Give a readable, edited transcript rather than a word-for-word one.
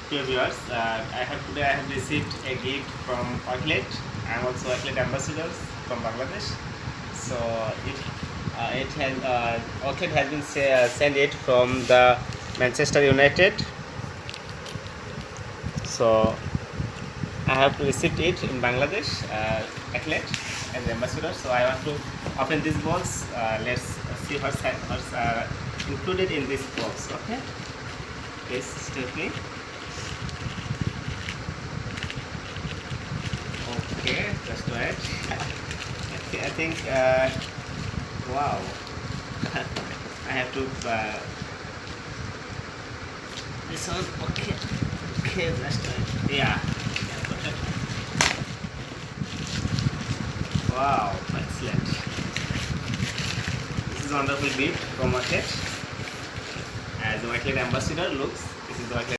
Dear viewers, today I have received a gift from Wakelet. I am also Wakelet Ambassador from Bangladesh. So Wakelet has been sent it from the Manchester United. So I have received it in Bangladesh, Wakelet as ambassador. So I want to open this box. Let's see what's included in this box. Okay, please stay with me. Okay, just wait. I think, wow. I have to, this one, okay. Okay, just wait. Yeah. Wow, excellent. This is wonderful gift from Wakelet. As the Wakelet ambassador looks, this is the Wakelet